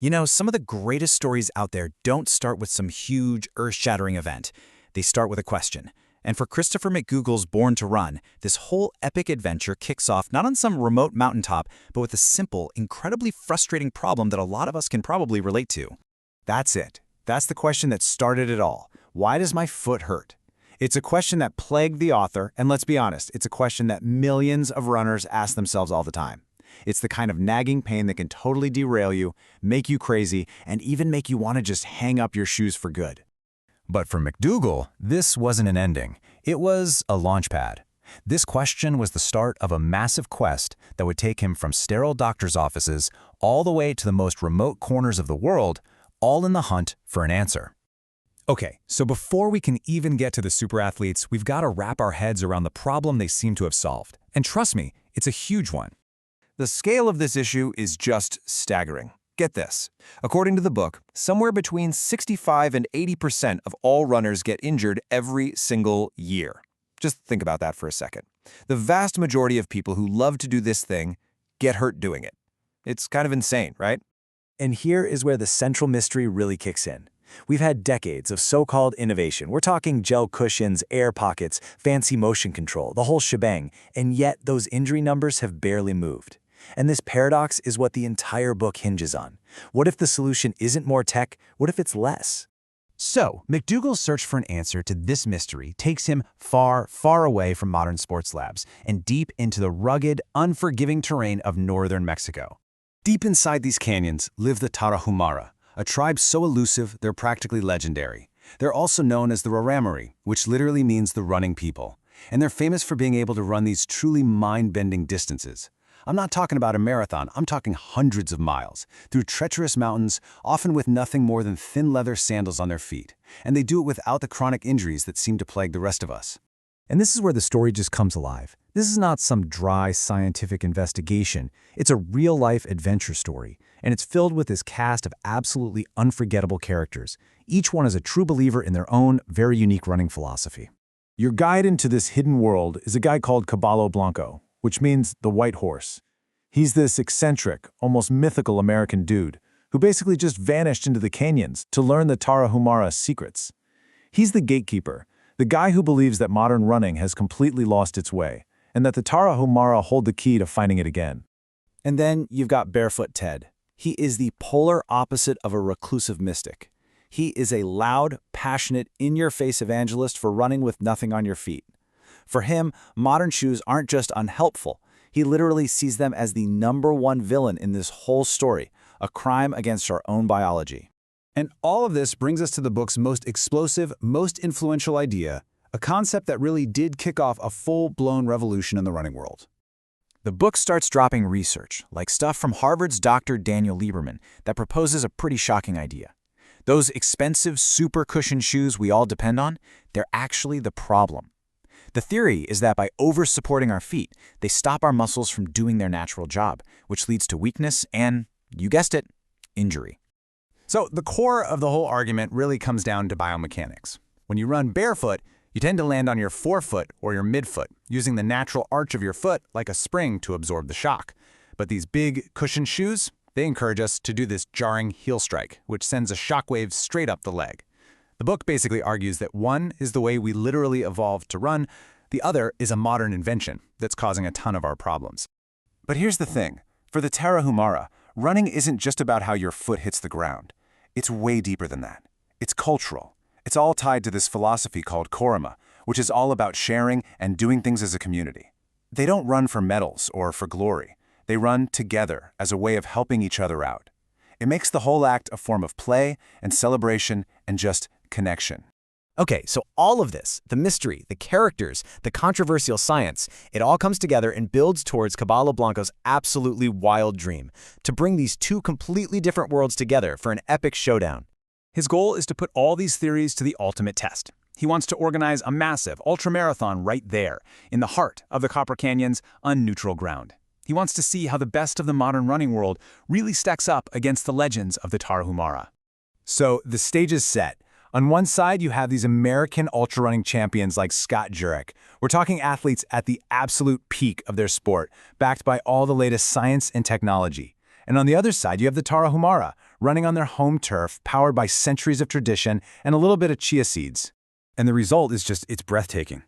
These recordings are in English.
You know, some of the greatest stories out there don't start with some huge, earth-shattering event. They start with a question. And for Christopher McDougall's Born to Run, this whole epic adventure kicks off not on some remote mountaintop, but with a simple, incredibly frustrating problem that a lot of us can probably relate to. That's it. That's the question that started it all. Why does my foot hurt? It's a question that plagued the author, and let's be honest, it's a question that millions of runners ask themselves all the time. It's the kind of nagging pain that can totally derail you, make you crazy, and even make you want to just hang up your shoes for good. But for McDougall, this wasn't an ending. It was a launchpad. This question was the start of a massive quest that would take him from sterile doctors' offices all the way to the most remote corners of the world, all in the hunt for an answer. Okay, so before we can even get to the super athletes, we've got to wrap our heads around the problem they seem to have solved. And trust me, it's a huge one. The scale of this issue is just staggering. Get this. According to the book, somewhere between 65 and 80% of all runners get injured every single year. Just think about that for a second. The vast majority of people who love to do this thing get hurt doing it. It's kind of insane, right? And here is where the central mystery really kicks in. We've had decades of so-called innovation. We're talking gel cushions, air pockets, fancy motion control, the whole shebang, and yet those injury numbers have barely moved. And this paradox is what the entire book hinges on. What if the solution isn't more tech? What if it's less? So, McDougall's search for an answer to this mystery takes him far, far away from modern sports labs and deep into the rugged, unforgiving terrain of northern Mexico. Deep inside these canyons live the Tarahumara, a tribe so elusive they're practically legendary. They're also known as the Raramuri, which literally means the running people. And they're famous for being able to run these truly mind-bending distances. I'm not talking about a marathon, I'm talking hundreds of miles, through treacherous mountains, often with nothing more than thin leather sandals on their feet. And they do it without the chronic injuries that seem to plague the rest of us. And this is where the story just comes alive. This is not some dry scientific investigation. It's a real-life adventure story, and it's filled with this cast of absolutely unforgettable characters. Each one is a true believer in their own, very unique running philosophy. Your guide into this hidden world is a guy called Caballo Blanco, which means the white horse. He's this eccentric, almost mythical American dude who basically just vanished into the canyons to learn the Tarahumara secrets. He's the gatekeeper, the guy who believes that modern running has completely lost its way, and that the Tarahumara hold the key to finding it again. And then you've got Barefoot Ted. He is the polar opposite of a reclusive mystic. He is a loud, passionate, in-your-face evangelist for running with nothing on your feet. For him, modern shoes aren't just unhelpful. He literally sees them as the #1 villain in this whole story, a crime against our own biology. And all of this brings us to the book's most explosive, most influential idea, a concept that really did kick off a full-blown revolution in the running world. The book starts dropping research, like stuff from Harvard's Dr. Daniel Lieberman, that proposes a pretty shocking idea. Those expensive, super cushion shoes we all depend on, they're actually the problem. The theory is that by over-supporting our feet, they stop our muscles from doing their natural job, which leads to weakness and, you guessed it, injury. So the core of the whole argument really comes down to biomechanics. When you run barefoot, you tend to land on your forefoot or your midfoot, using the natural arch of your foot like a spring to absorb the shock. But these big cushioned shoes, they encourage us to do this jarring heel strike, which sends a shockwave straight up the leg. The book basically argues that one is the way we literally evolved to run, the other is a modern invention that's causing a ton of our problems. But here's the thing. For the Tarahumara, running isn't just about how your foot hits the ground. It's way deeper than that. It's cultural. It's all tied to this philosophy called Korima, which is all about sharing and doing things as a community. They don't run for medals or for glory. They run together as a way of helping each other out. It makes the whole act a form of play and celebration and just connection. Okay, so all of this, the mystery, the characters, the controversial science, it all comes together and builds towards Caballo Blanco's absolutely wild dream, to bring these two completely different worlds together for an epic showdown. His goal is to put all these theories to the ultimate test. He wants to organize a massive ultramarathon right there, in the heart of the Copper Canyon's unneutral ground. He wants to see how the best of the modern running world really stacks up against the legends of the Tarahumara. So the stage is set. On one side, you have these American ultra-running champions like Scott Jurek. We're talking athletes at the absolute peak of their sport, backed by all the latest science and technology. And on the other side, you have the Tarahumara, running on their home turf, powered by centuries of tradition and a little bit of chia seeds. And the result is it's breathtaking.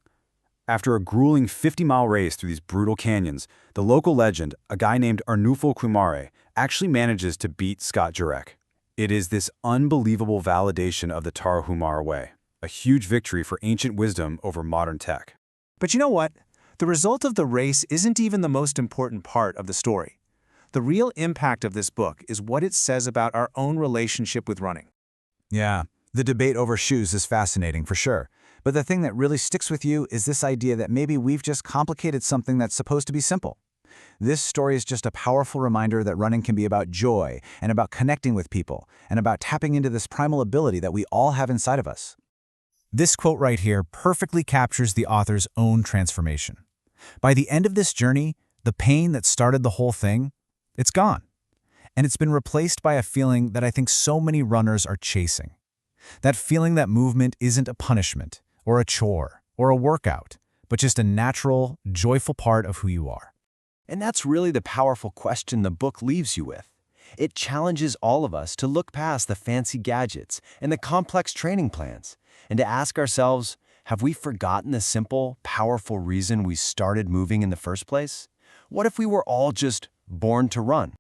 After a grueling 50-mile race through these brutal canyons, the local legend, a guy named Arnulfo Kumare, actually manages to beat Scott Jurek. It is this unbelievable validation of the Tarahumara way, a huge victory for ancient wisdom over modern tech. But you know what? The result of the race isn't even the most important part of the story. The real impact of this book is what it says about our own relationship with running. Yeah, the debate over shoes is fascinating for sure. But the thing that really sticks with you is this idea that maybe we've just complicated something that's supposed to be simple. This story is just a powerful reminder that running can be about joy and about connecting with people and about tapping into this primal ability that we all have inside of us. This quote right here perfectly captures the author's own transformation. By the end of this journey, the pain that started the whole thing, it's gone. And it's been replaced by a feeling that I think so many runners are chasing. That feeling that movement isn't a punishment, or a chore, or a workout, but just a natural, joyful part of who you are. And that's really the powerful question the book leaves you with. It challenges all of us to look past the fancy gadgets and the complex training plans, and to ask ourselves, have we forgotten the simple, powerful reason we started moving in the first place? What if we were all just born to run?